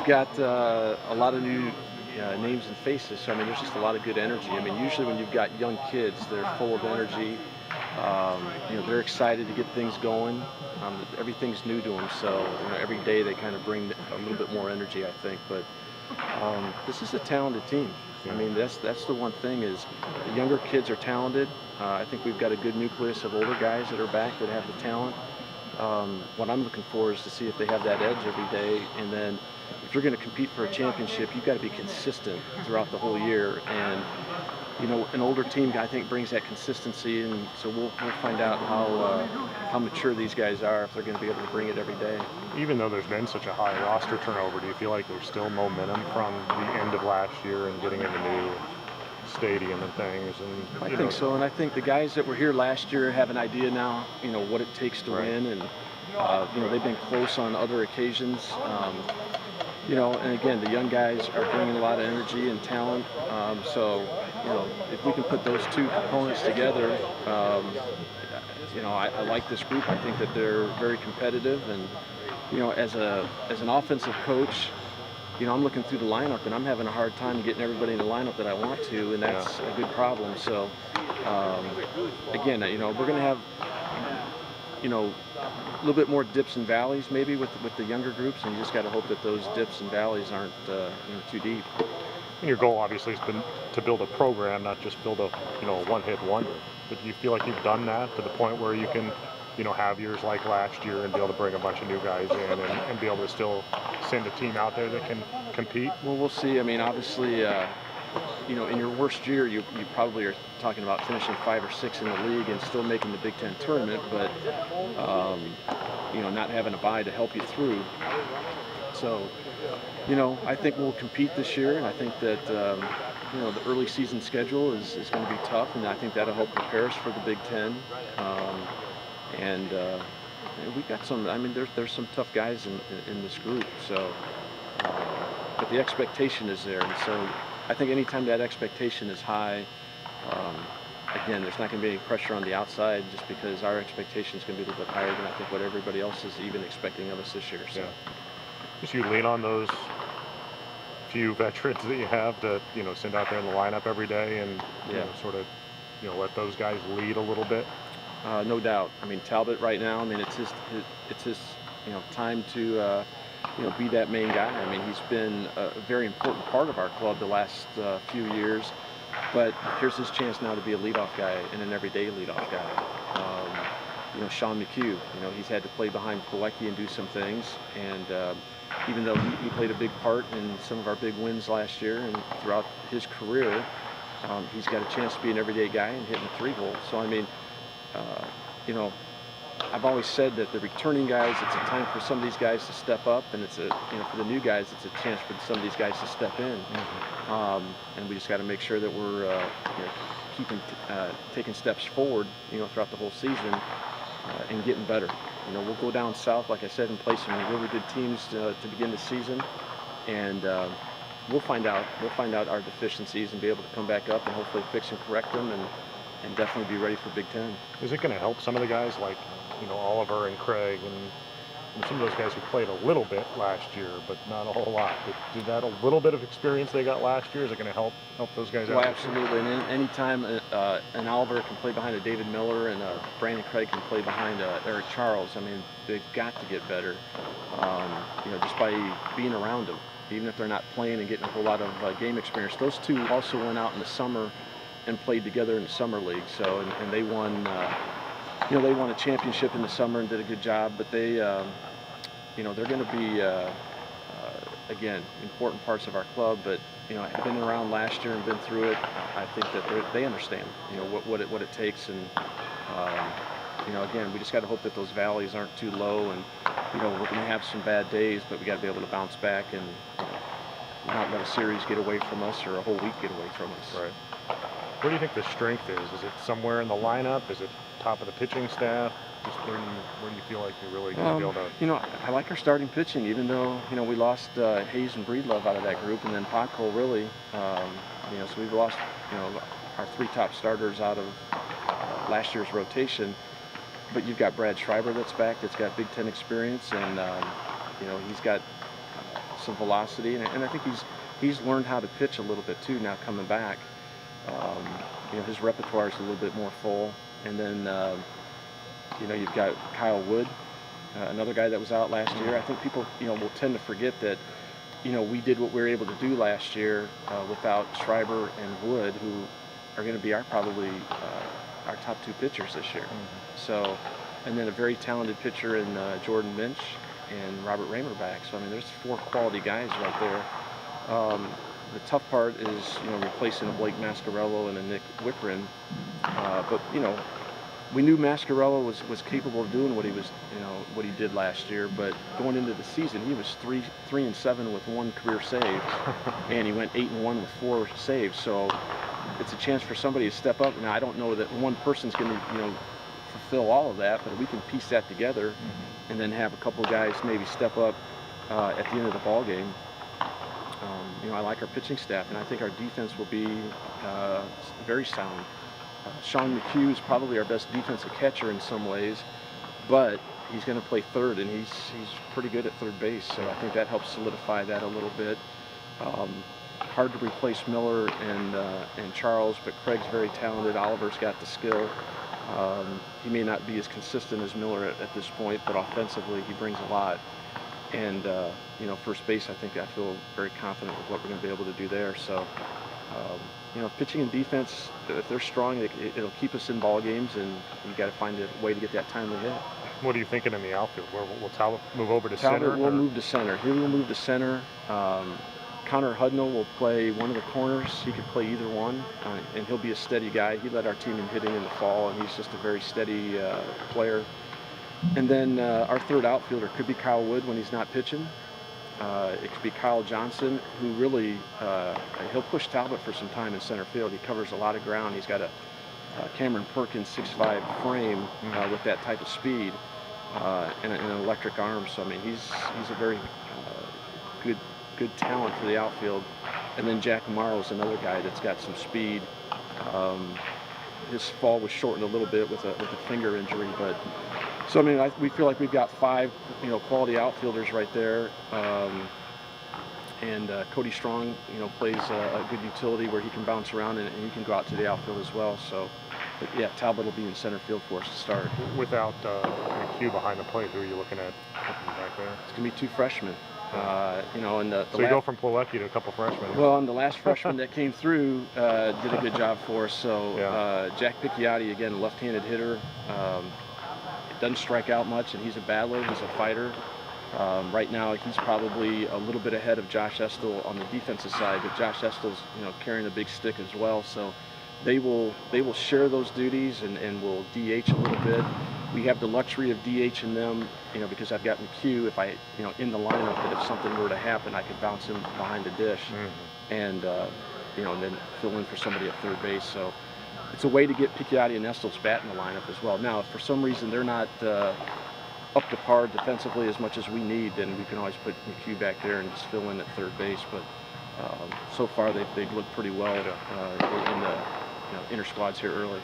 got a lot of new names and faces. So I mean, there's just a lot of good energy. I mean, usually when you've got young kids, they're full of energy. They're excited to get things going. Everything's new to them, so every day they kind of bring a little bit more energy, I think. But this is a talented team. I mean, that's the one thing is the younger kids are talented. I think we've got a good nucleus of older guys that are back that have the talent. What I'm looking for is to see if they have that edge every day, and then if you're going to compete for a championship, you've got to be consistent throughout the whole year. And an older team, I think, brings that consistency, and so we'll find out how mature these guys are, if they're going to be able to bring it every day. Even though there's been such a high roster turnover, do you feel like there's still momentum from the end of last year and getting in the new stadium and things? And I think so, and I think the guys that were here last year have an idea now, what it takes to win, and they've been close on other occasions. And again, the young guys are bringing a lot of energy and talent. If we can put those two components together, I like this group. I think that they're very competitive, and as an offensive coach, I'm looking through the lineup and I'm having a hard time getting everybody in the lineup that I want to, and that's a good problem. So again, we're going to have a little bit more dips and valleys maybe with the younger groups, and you just got to hope that those dips and valleys aren't too deep. And your goal obviously has been to build a program, not just build a one-hit wonder. But do you feel like you've done that to the point where you can have years like last year and be able to bring a bunch of new guys in and be able to still send a team out there that can compete? Well, we'll see. I mean, obviously, in your worst year, you probably are talking about finishing 5 or 6 in the league and still making the Big Ten tournament, but not having a bye to help you through. So, I think we'll compete this year, and I think that the early season schedule is going to be tough, and I think that'll help prepare us for the Big Ten. And we've got some. I mean, there's some tough guys in this group. So, but the expectation is there, and so I think anytime that expectation is high, again, there's not going to be any pressure on the outside, just because our expectation is going to be a little bit higher than I think what everybody else is even expecting of us this year. So, just you lean on those few veterans that you have to send out there in the lineup every day and sort of let those guys lead a little bit. No doubt. I mean, Talbot right now, I mean, it's his time to be that main guy. I mean, he's been a very important part of our club the last few years, but here's his chance now to be a leadoff guy and an everyday leadoff guy. Sean McHugh, he's had to play behind Pilecki and do some things, and even though he played a big part in some of our big wins last year and throughout his career, he's got a chance to be an everyday guy and hitting the 3-hole. So, I mean, I've always said that the returning guys, it's a time for some of these guys to step up, and it's for the new guys, it's a chance for some of these guys to step in. And we just got to make sure that we're taking steps forward, throughout the whole season, and getting better. We'll go down south, like I said, and play some really good teams to begin the season, and we'll find out our deficiencies and be able to come back up and hopefully fix and correct them, and definitely be ready for Big Ten. Is it going to help some of the guys like Oliver and Craig and some of those guys who played a little bit last year, but not a whole lot? But did that a little bit of experience they got last year? Is it going to help those guys out? Well, absolutely. And anytime an Oliver can play behind a David Miller and Brandon Craig can play behind Eric Charles, I mean, they've got to get better. Just by being around them, even if they're not playing and getting a whole lot of game experience. Those two also went out in the summer and played together in the summer league. So, and they won. They won a championship in the summer and did a good job. But they, they're going to be again important parts of our club. But I've been around last year and been through it. I think that they understand what it takes, and again, we just got to hope that those valleys aren't too low, and we're going to have some bad days, but we got to be able to bounce back and not let a series get away from us or a whole week get away from us. Right. Where do you think the strength is? Is it somewhere in the lineup? Is it top of the pitching staff? Just where do you feel like you're really going to be able to? I like our starting pitching, even though we lost Hayes and Breedlove out of that group, and then Potko really. So we've lost our 3 top starters out of last year's rotation. But you've got Brad Schreiber that's back, that's got Big Ten experience, and he's got some velocity, and I think he's learned how to pitch a little bit too now coming back. His repertoire is a little bit more full, and then you've got Kyle Wood, another guy that was out last year. I think people will tend to forget that we did what we were able to do last year without Schreiber and Wood, who are going to be probably our top 2 pitchers this year. So, and then a very talented pitcher in Jordan Minch and Robert Raymer back. So I mean, there's 4 quality guys right there. The tough part is replacing a Blake Mascarello and a Nick Wickren. But we knew Mascarello was capable of doing what he did last year. But going into the season, he was 3-7 with 1 career save, and he went 8-1 with 4 saves. So it's a chance for somebody to step up. Now I don't know that one person's going to fulfill all of that, but we can piece that together, and then have a couple of guys maybe step up at the end of the ball game. I like our pitching staff, and I think our defense will be very sound. Sean McHugh is probably our best defensive catcher in some ways, but he's going to play third, and he's pretty good at third base, so I think that helps solidify that a little bit. Hard to replace Miller and Charles, but Craig's very talented. Oliver's got the skill. He may not be as consistent as Miller at this point, but offensively he brings a lot. And first base, I feel very confident with what we're going to be able to do there. So, pitching and defense, if they're strong, it'll keep us in ball games, and you got to find a way to get that timely hit. What are you thinking in the outfield? Where will Talbot move over to Talbot center? will move to center. He will move to center. Connor Hudnall will play one of the corners. He could play either one, and he'll be a steady guy. He led our team in hitting in the fall, and he's just a very steady player. And then our third outfielder could be Kyle Wood when he's not pitching. It could be Kyle Johnson, who really, he'll push Talbot for some time in center field. He covers a lot of ground. He's got a Cameron Perkins 6'5" frame with that type of speed and an electric arm. So, I mean, he's a very good talent for the outfield. And then Jack Morrow is another guy that's got some speed. His fall was shortened a little bit with a finger injury, but so I mean, we feel like we've got 5 quality outfielders right there. And Cody Strong plays a good utility where he can bounce around and he can go out to the outfield as well. So, but yeah, Talbot will be in center field for us to start. Without McHugh behiund the plate, who are you looking at back there? It's gonna be 2 freshmen. And so you go from Plawecki to a couple freshmen. Well, and the last freshman that came through did a good job for us. So Jack Picciotti, again, a left-handed hitter, doesn't strike out much, and he's a battler. He's a fighter. Right now, he's probably a little bit ahead of Josh Estel on the defensive side, but Josh Estel's carrying a big stick as well. So they will share those duties and will DH a little bit. We have the luxury of DHing them, because I've got McHugh. If I, in the lineup, that if something were to happen, I could bounce him behind the dish, and and then fill in for somebody at third base. So it's a way to get Picciotti and Estel's bat in the lineup as well. Now, if for some reason they're not up to par defensively as much as we need, then we can always put McHugh back there and just fill in at third base. But so far they've looked pretty well in the inter squads here early.